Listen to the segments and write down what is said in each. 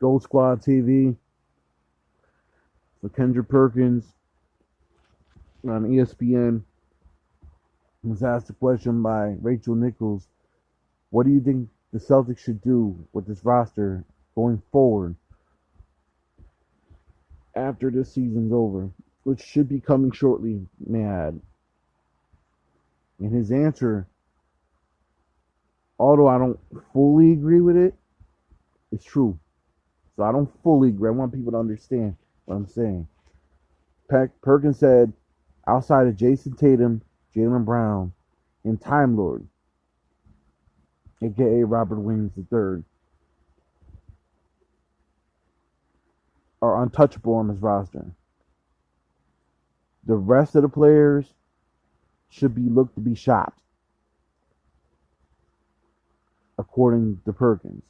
Gold Squad TV. So Kendra Perkins on ESPN was asked a question by Rachel Nichols. What do you think the Celtics should do with this roster going forward after this season's over, which should be coming shortly, may I add? And his answer, although I don't fully agree with it, it's true. So I don't fully agree. I want people to understand what I'm saying. Perkins said, outside of Jason Tatum, Jaylen Brown, and Timelord, a.k.a. Robert Williams III, are untouchable on this roster. The rest of the players should be looked to be shopped, according to Perkins.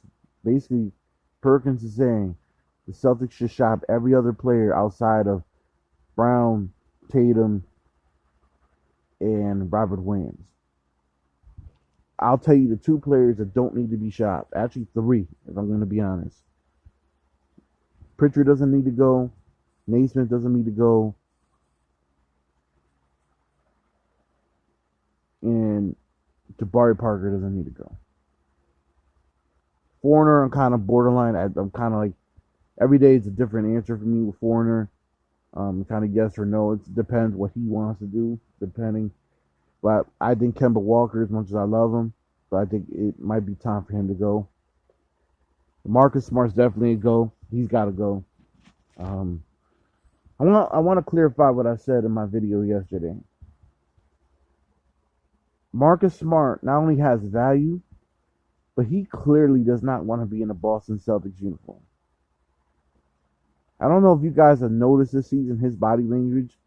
Basically, Perkins is saying the Celtics should shop every other player outside of Brown, Tatum, and Robert Williams. I'll tell you the two players that don't need to be shopped. Actually, three, if I'm going to be honest. Pritchard doesn't need to go. Naismith doesn't need to go. And Jabari Parker doesn't need to go. Foreigner, I'm kind of borderline. I'm kind of like, every day it's a different answer for me with Foreigner. Kind of yes or no. It depends what he wants to do, depending. But I think Kemba Walker, as much as I love him, but I think it might be time for him to go. Marcus Smart's definitely a go. He's got to go. I want to clarify what I said in my video yesterday. Marcus Smart not only has value, but he clearly does not want to be in a Boston Celtics uniform. I don't know if you guys have noticed this season his body language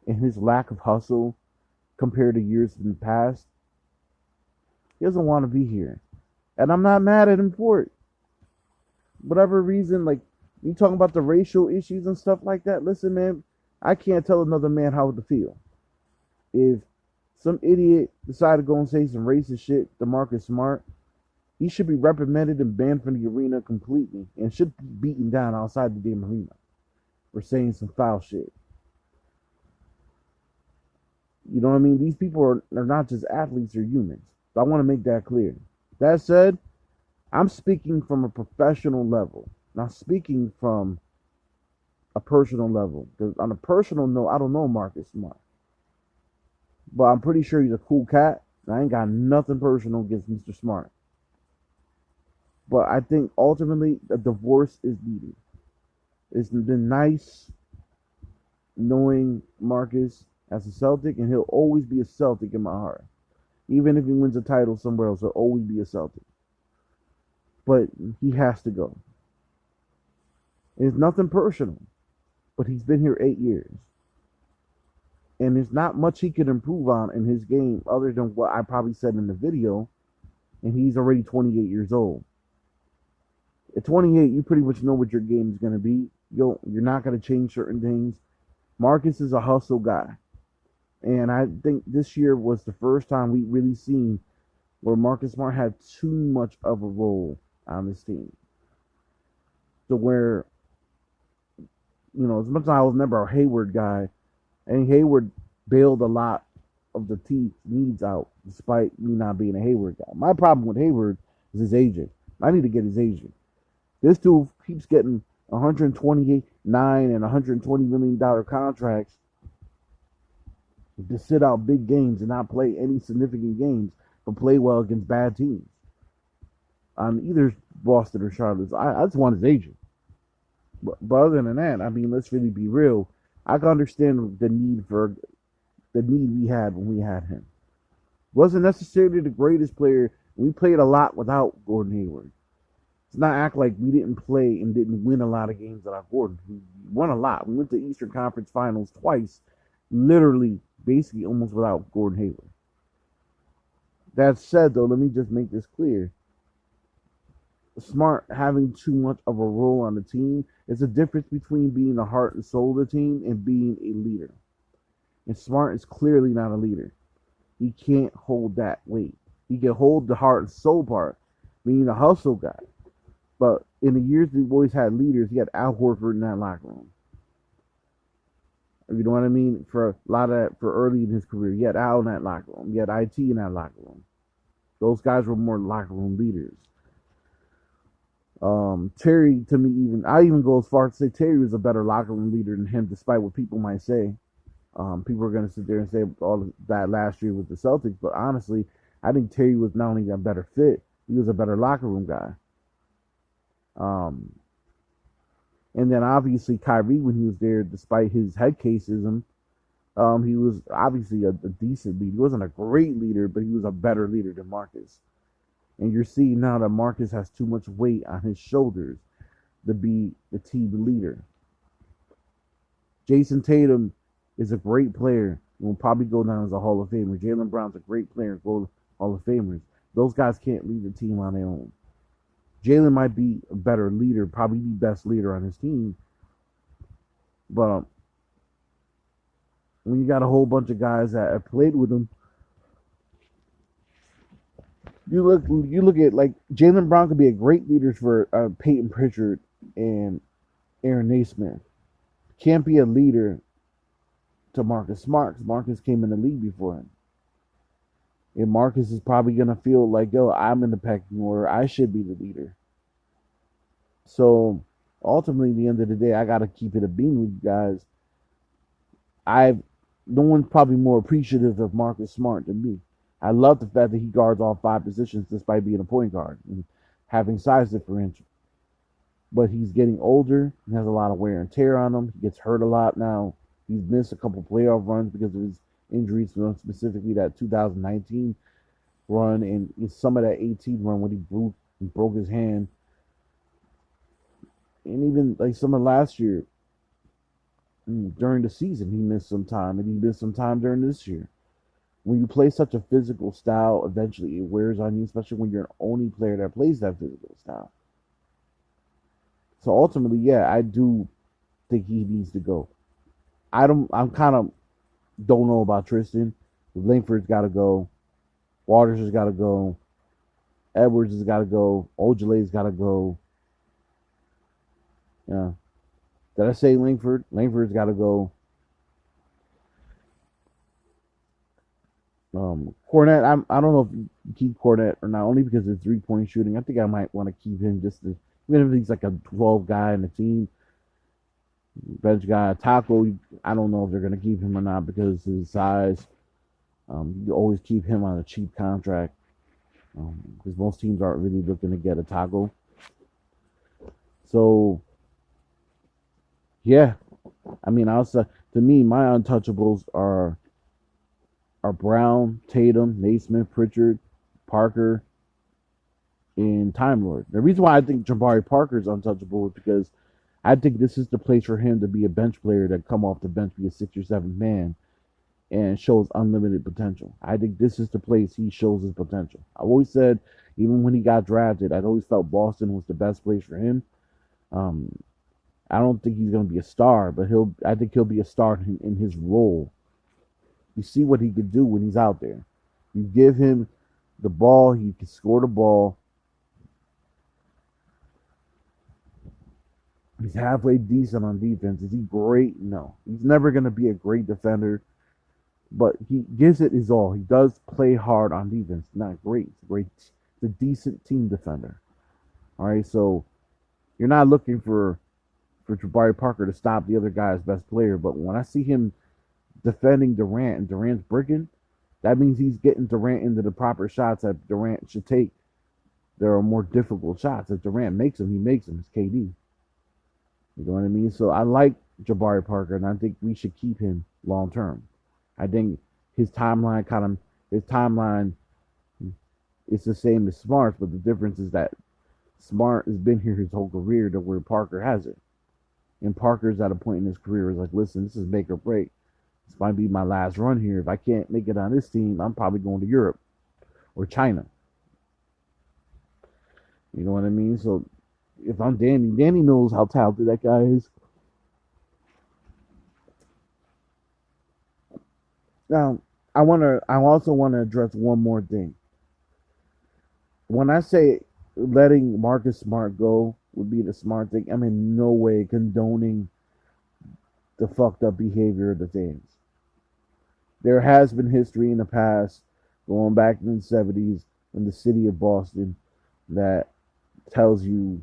and his lack of hustle compared to years in the past. He doesn't want to be here. And I'm not mad at him for it. Whatever reason, like, you talking about the racial issues and stuff like that, listen, man, I can't tell another man how to feel. If some idiot decided to go and say some racist shit to Marcus Smart, he should be reprimanded and banned from the arena completely and should be beaten down outside the damn arena for saying some foul shit. You know what I mean? These people are not just athletes, they're humans. So I want to make that clear. That said, I'm speaking from a professional level, not speaking from a personal level. Because on a personal note, I don't know Marcus Smart. But I'm pretty sure he's a cool cat. And I ain't got nothing personal against Mr. Smart. But I think ultimately a divorce is needed. It's been nice knowing Marcus as a Celtic, and he'll always be a Celtic in my heart. Even if he wins a title somewhere else, he'll always be a Celtic. But he has to go. It's nothing personal, but he's been here 8 years. And there's not much he can improve on in his game other than what I probably said in the video, and he's already 28 years old. At 28, you pretty much know what your game is going to be. You're not going to change certain things. Marcus is a hustle guy. And I think this year was the first time we really seen where Marcus Smart had too much of a role on this team. So where, you know, as much as I was never a Hayward guy, and Hayward bailed a lot of the team's needs out despite me not being a Hayward guy. My problem with Hayward is his agent. I need to get his agent. This dude keeps getting $129 and $120 million contracts to sit out big games and not play any significant games, but play well against bad teams. On either Boston or Charlotte, I just want his agent. But other than that, I mean, let's really be real. I can understand the need we had when we had him. Wasn't necessarily the greatest player. We played a lot without Gordon Hayward. Let's not act like we didn't play and didn't win a lot of games without Gordon. We won a lot. We went to Eastern Conference Finals twice, literally, basically almost without Gordon Hayward. That said, though, let me just make this clear. Smart having too much of a role on the team is a difference between being the heart and soul of the team and being a leader. And Smart is clearly not a leader. He can't hold that weight. He can hold the heart and soul part, being a hustle guy. But in the years we've always had leaders, he had Al Horford in that locker room. You know what I mean? For a lot of that, for early in his career, he had Al in that locker room. He had IT in that locker room. Those guys were more locker room leaders. Terry, to me, I even go as far as to say Terry was a better locker room leader than him, despite what people might say. People are going to sit there and say all of that last year with the Celtics, but honestly, I think Terry was not only a better fit, he was a better locker room guy. Um, and then obviously Kyrie, when he was there, despite his head caseism, he was obviously a decent leader. He wasn't a great leader, but he was a better leader than Marcus. And you're seeing now that Marcus has too much weight on his shoulders to be the team leader. Jason Tatum is a great player and will probably go down as a Hall of Famer. Jaylen Brown's a great player and go Hall of Famers. Those guys can't lead the team on their own. Jaylen might be a better leader, probably the best leader on his team. But when you got a whole bunch of guys that have played with him, you look at like Jaylen Brown could be a great leader for Peyton Pritchard and Aaron Naismith. Can't be a leader to Marcus Smart. Marcus came in the league before him. And Marcus is probably going to feel like, yo, I'm in the pecking order. I should be the leader. So ultimately, at the end of the day, I got to keep it a bean with you guys. No one's probably more appreciative of Marcus Smart than me. I love the fact that he guards all 5 positions despite being a point guard and having size differential. But he's getting older. He has a lot of wear and tear on him. He gets hurt a lot now. He's missed a couple playoff runs because of his injuries, specifically that 2019 run and some of that 18 run when he broke his hand. And even like some of last year, during the season, he missed some time. And he missed some time during this year. When you play such a physical style, eventually it wears on you, especially when you're an only player that plays that physical style. So ultimately, yeah, I do think he needs to go. I'm kind of don't know about Tristan. Langford's got to go. Waters has got to go. Edwards has got to go. Ojelay's got to go. Yeah. Did I say Langford? Langford's got to go. Cornette, I don't know if you keep Cornette or not, only because of 3-point shooting. I think I might want to keep him even if he's like a 12 guy in the team. Bench guy, Taco, I don't know if they're going to keep him or not because of his size. You always keep him on a cheap contract because most teams aren't really looking to get a Taco. So, yeah. I mean, to me, my untouchables are Brown, Tatum, Naismith, Pritchard, Parker, and Timelord. The reason why I think Jabari Parker is untouchable is because I think this is the place for him to be a bench player that come off the bench, be a 6th or 7th man, and shows unlimited potential. I think this is the place he shows his potential. I've always said, even when he got drafted, I'd always felt Boston was the best place for him. I don't think he's going to be a star, but I think he'll be a star in his role. You see what he could do when he's out there. You give him the ball, he can score the ball. He's halfway decent on defense. Is he great? No. He's never going to be a great defender, but he gives it his all. He does play hard on defense. Not great. It's a decent team defender. All right, so you're not looking for Jabari Parker to stop the other guy's best player, but when I see him defending Durant and Durant's bricking, that means he's getting Durant into the proper shots that Durant should take. There are more difficult shots. If Durant makes them, he makes them. It's KD. You know what I mean? So I like Jabari Parker, and I think we should keep him long term. I think his timeline is the same as Smart's, but the difference is that Smart has been here his whole career to where Parker hasn't. And Parker's at a point in his career is like, listen, this is make or break. This might be my last run here. If I can't make it on this team, I'm probably going to Europe or China. You know what I mean? So if I'm Danny knows how talented that guy is. Now, I also want to address one more thing. When I say letting Marcus Smart go would be the smart thing. I'm in no way condoning the fucked up behavior of the fans. There has been history in the past, going back in the 70s, in the city of Boston, that tells you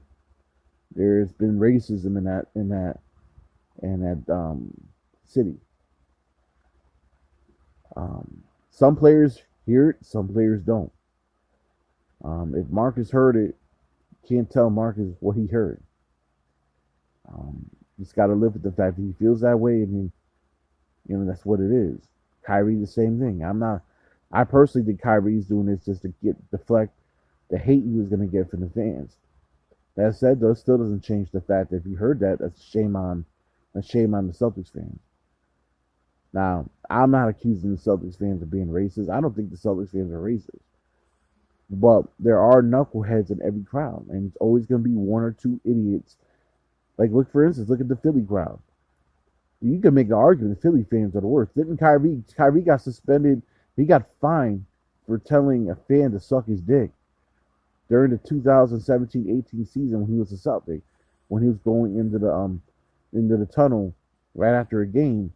there's been racism in that city. Some players hear it, some players don't. If Marcus heard it, can't tell Marcus what he heard. He's got to live with the fact that he feels that way, and that's what it is. Kyrie, the same thing. I personally think Kyrie's doing this just to deflect the hate he was going to get from the fans. That said, though, it still doesn't change the fact that if you heard that, that's a shame on the Celtics fans. Now, I'm not accusing the Celtics fans of being racist. I don't think the Celtics fans are racist. But there are knuckleheads in every crowd, and it's always going to be one or two idiots. Like, for instance, look at the Philly crowd. You can make the argument the Philly fans are the worst. Didn't Kyrie got suspended. He got fined for telling a fan to suck his dick during the 2017-18 season when he was a Celtic, when he was going into the tunnel right after a game.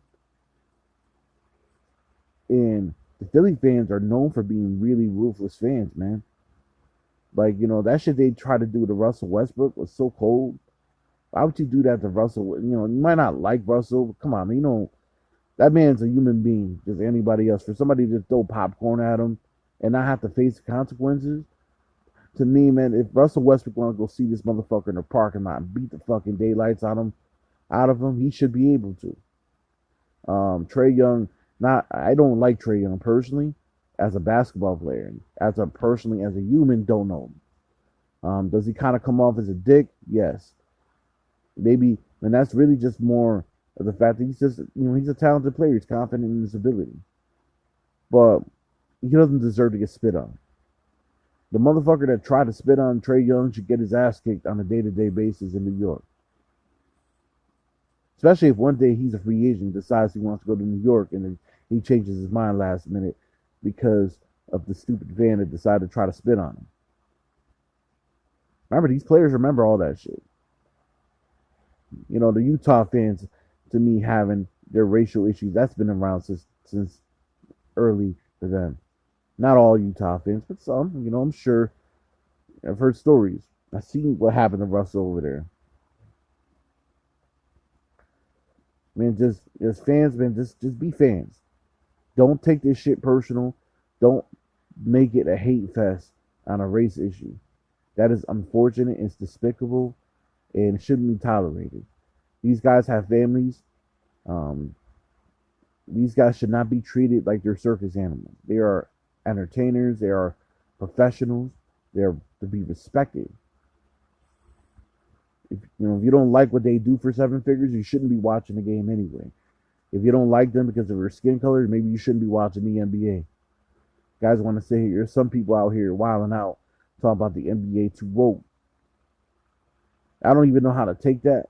And the Philly fans are known for being really ruthless fans, man. Like, that shit they tried to do to Russell Westbrook was so cold. Why would you do that to Russell? You might not like Russell, but come on, that man's a human being, just anybody else. For somebody to throw popcorn at him and not have to face the consequences, to me, man, if Russell Westbrook want to go see this motherfucker in the parking lot and beat the fucking daylights out of him, he should be able to. Trae Young, I don't like Trae Young personally as a basketball player. As a human, don't know him. Does he kind of come off as a dick? Yes. Maybe, and that's really just more of the fact that he's just, he's a talented player. He's confident in his ability. But he doesn't deserve to get spit on. The motherfucker that tried to spit on Trae Young should get his ass kicked on a day-to-day basis in New York. Especially if one day he's a free agent, decides he wants to go to New York, and then he changes his mind last minute because of the stupid fan that decided to try to spit on him. Remember, these players remember all that shit. The Utah fans, to me, having their racial issues, that's been around since early for them. Not all Utah fans, but some. I'm sure. I've heard stories. I've seen what happened to Russell over there. Man, just as fans, man, just be fans. Don't take this shit personal. Don't make it a hate fest on a race issue. That is unfortunate. It's despicable, and shouldn't be tolerated. These guys have families. These guys should not be treated like they're circus animals. They are entertainers. They are professionals. They're to be respected. If you don't like what they do for seven figures, you shouldn't be watching the game anyway. If you don't like them because of their skin color, maybe you shouldn't be watching the NBA. Guys want to say there's some people out here wilding out talking about the NBA too woke. I don't even know how to take that.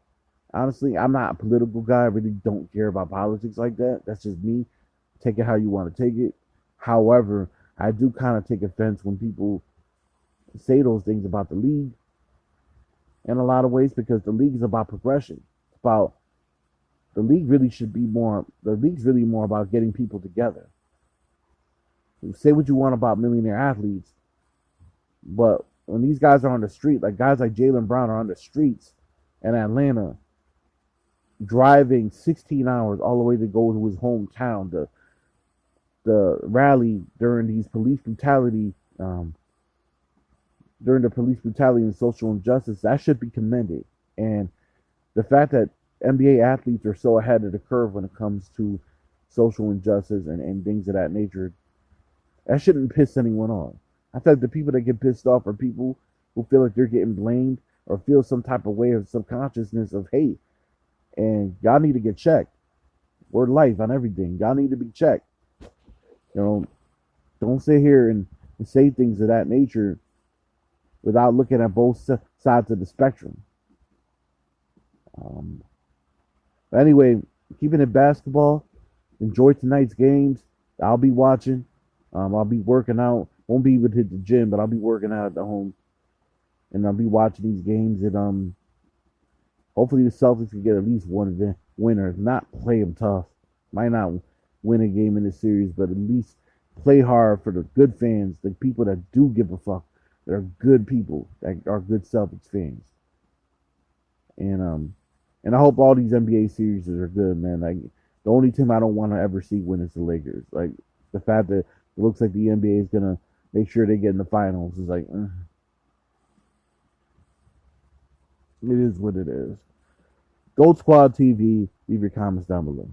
Honestly, I'm not a political guy. I really don't care about politics like that. That's just me. Take it how you want to take it. However, I do kind of take offense when people say those things about the league in a lot of ways, because the league is about progression. The league's really more about getting people together. Say what you want about millionaire athletes, but when these guys are on the street, like guys like Jaylen Brown are on the streets in Atlanta, driving 16 hours all the way to go to his hometown, the rally during these police brutality, during the police brutality and social injustice, that should be commended. And the fact that NBA athletes are so ahead of the curve when it comes to social injustice and things of that nature, that shouldn't piss anyone off. I feel like the people that get pissed off are people who feel like they're getting blamed or feel some type of way of subconsciousness of hate. And y'all need to get checked. Word life on everything. Y'all need to be checked. Don't sit here and say things of that nature without looking at both sides of the spectrum. But anyway, keeping it basketball. Enjoy tonight's games. I'll be watching. I'll be working out. Won't be able to hit the gym, but I'll be working out at the home. and I'll be watching these games. And hopefully the Celtics can get at least one winner. If not, play them tough. Might not win a game in this series, but at least play hard for the good fans, the people that do give a fuck, that are good people, that are good Celtics fans. And I hope all these NBA series are good, man. Like the only team I don't want to ever see win is the Lakers. Like the fact that it looks like the NBA is gonna make sure they get in the finals is like, it is what it is. Gold Squad TV. Leave your comments down below.